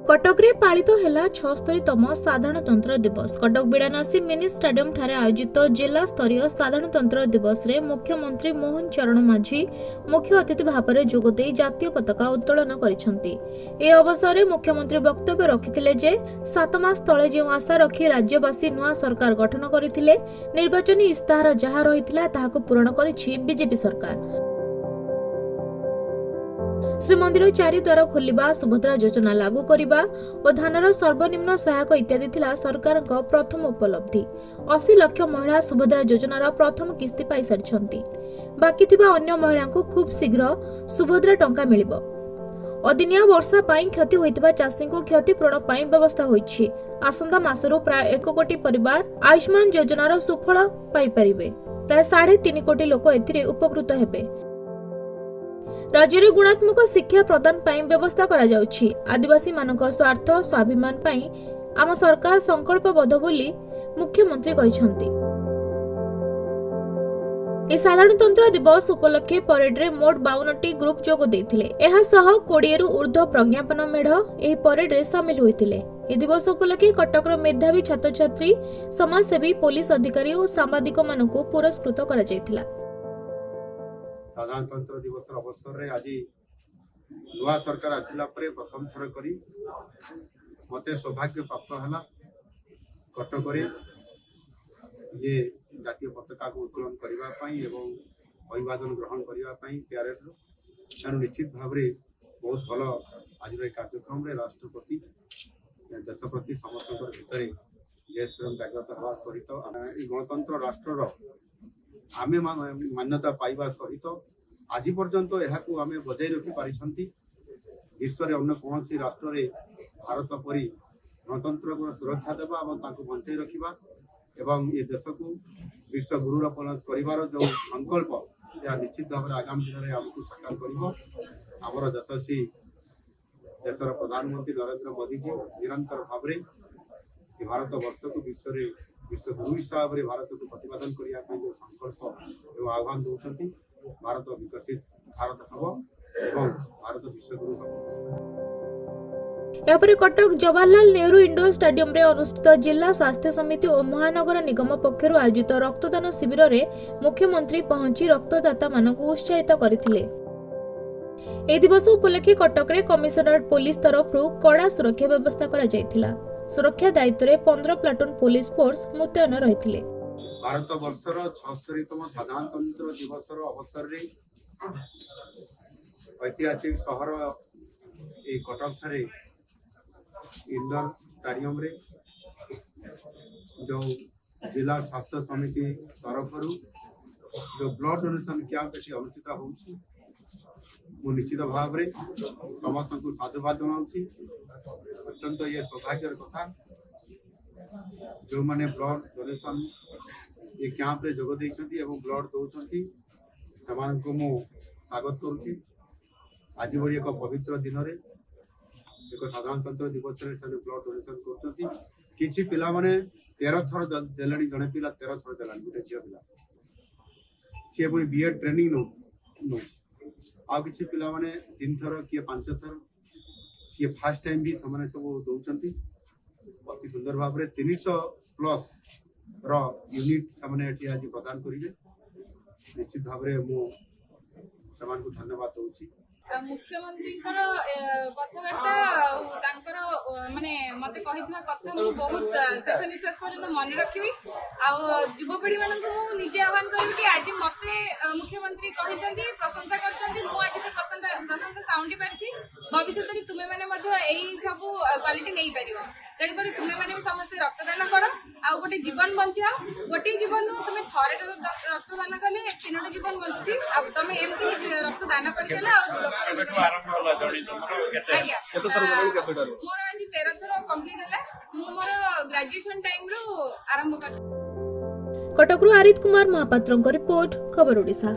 कटक रे पालित हेला 76तम साधारणतंत्र दिवस। Cuttack बिड़ानासी mini stadium ठारे आयोजित जिला स्तरीय साधारणतंत्र दिवस रे मुख्यमंत्री मोहन चरण माझी मुख्य अतिथि भाव में जोगदे जातीय पताका उत्तोलन करिसेंती। ए अवसर में मुख्यमंत्री वक्तव्य रखिथिले जे 7 मास तले जे आशा रखी राज्यवासी नुआ सरकार गठन करथिले, निर्वाचनी इस्ताहार जहा रहिथिला ताहाको पूरण करिछि बीजेपी सरकार। श्रीमंदिर 4 द्वार खोलिबा, सुभद्रा योजना लागू करिबा और धानर सर्वनिम्न सहायक इत्यादि थिला सरकार प्रथम उपलब्धि। 80 लाख महिला सुभद्रा योजनार प्रथम किस्ती पाई सारिछंती। बाकी थिबा अन्य महिला को खूब शीघ्र सुभद्रा टंका मिलिबो। अदिनिया वर्षा पाई क्षति होइतबा चाषी को क्षतिपूरण पाई व्यवस्था होइछि। आसंता मासरू प्राय 1 कोटी परिवार आयुष्मान योजनार सुफल पाई परिबे। प्राय 3.5 कोटी लोक एथिरे उपकृत हेबे। राज्य में गुणात्मक शिक्षा प्रदान पाई व्यवस्था करा जाउछि। आदिवासी मानक स्वार्थ स्वाभिमान पाई आम सरकार संकल्पबद्ध बोली मुख्यमंत्री कहिसंती। ए साधारणतंत्र दिवस उपलक्षे परेड रे मोट 52टी ग्रुप जोग देथिले। एहा सह 20 रु ऊर्ध्व प्रज्ञापन मेढ एही परेड रे शामिल होइथिले। ए दिवस उपलक्षे कटकर मेधावी छात्र छात्री, समाजसेवी, पुलिस अधिकारी और सांबादिक मानकु पुरस्कृत करा जायथिला। साधारणतंत्र दिवस अवसर में आज नुआ सरकार आसला प्रथम थर करी मते सौभाग्य प्राप्त है कटक ये जातीय पताका को उत्तोलन करने अभिवादन ग्रहण करने प्यारेड तेणु निश्चित भाव में बहुत भल आज कार्यक्रम राष्ट्रपति देश प्रति समस्त भितर देश प्रेम जागृत हवा सहित गणतंत्र राष्ट्र आमे मान्यता पाइबा सहित आज पर्यंत यहाकू आमे बजाय रखी पारिछंती। विश्व रे अन्य कौन राष्ट्र रे भारत परी गणतंत्र को सुरक्षा देवा और ताकू बंचाई रखिबा एवं ये देश को विश्व गुरुर परिवार जो संकल्प या निश्चित भाव में आगामी दिन में आमको साकार करिवो। आमर यशस्वी देशर प्रधानमंत्री नरेंद्र मोदी जी निरंतर भाव में भारत वर्ष को विश्व गुरु हिसाब से भारत को प्रतिपादन करने जो संकल्प एवं आह्वान दौरान भारत विकसित भारत हम एवं भारत विश्व गुरु यापर कटक जवाहरलाल नेहरू इंडोर स्टेडियम रे अनुष्ठित जिला स्वास्थ्य समिति और महानगर निगम पक्षर आयोजित रक्तदान शिविर रे मुख्यमंत्री पहुंची रक्तदाता मानकु उत्साहित करथिले। ए दिवस उपलक्षे कटक रे कमिशनरेट पुलिस तरफ कड़ा सुरक्षा व्यवस्था करा जायथिला। सुरक्षा दायित्व रे 15 प्लाटून पुलिस फोर्स मुतयन रहिथिले। भारत वर्षर 76तम साधारणतंत्र दिवस अवसर रे ऐतिहासिक शहर ए कटक ठारे इंडोर स्टेडियम रे जो जिला स्वास्थ्य समिति तरफ जो ब्लड डोनेशन कैंप अनुष्ठित होउछि मु निश्चित भाव में समस्त को साधुवाद जनाऊँगी। अत्यंत ये सौभाग्यर कथा जो माने ब्लड डोनेशन ये कैंप रे जोग देइछंती एवं ब्लड दउछंती समान को मु स्वागत करूची। आज भली एक पवित्र दिन रे एक साधारणतंत्र दिवस रे से ब्लड डोनेशन करछंती। किछि पिला माने 13 थर देलानी, जने पिला 13 थर देलानी, गोटे झियो पिला से पुनी बीएड ट्रेनिंग नो आ किसी पिला माने 3 थर किए 5 थर किए फर्स्ट टाइम भी समाने सब दउचंती। अति सुंदर भाव में 300 प्लस रो यूनिट समाने एठी आज प्रदान करिवे। निश्चित भाव में मु समान को धन्यवाद दउची। मुख्यमंत्री कथबार्ता माने मत कहिथिबा कथा मु बहुत शेष निश्वास पर्यंत मन रखिबी। आ युवपीढ़ी मानक निजे आह्वान करिबी कि आज मते मुख्यमंत्री कहिसंती प्रशंसा करचंती, मु आज से प्रशंसा साउंडी पारछि। भविष्य रे तुमे माने मध्ये एई सब क्वालिटी नै परिबो। तेणु करी तुमे माने भी समस्त रक्तदान कर आ गोटे जीवन बंचा। गोटे जीवन तुमे थरे रक्तदान कले 3टी जीवन बंचुची। आ तुमे एमती रक्तदान करि चला मोर आज 13 थर कंप्लीट होला। मु मोर ग्रेजुएशन टाइम रो आरंभ कर। कटकरू आरित कुमार महापात्रଙ୍କ रिपोर्ट खबर ओडिशा।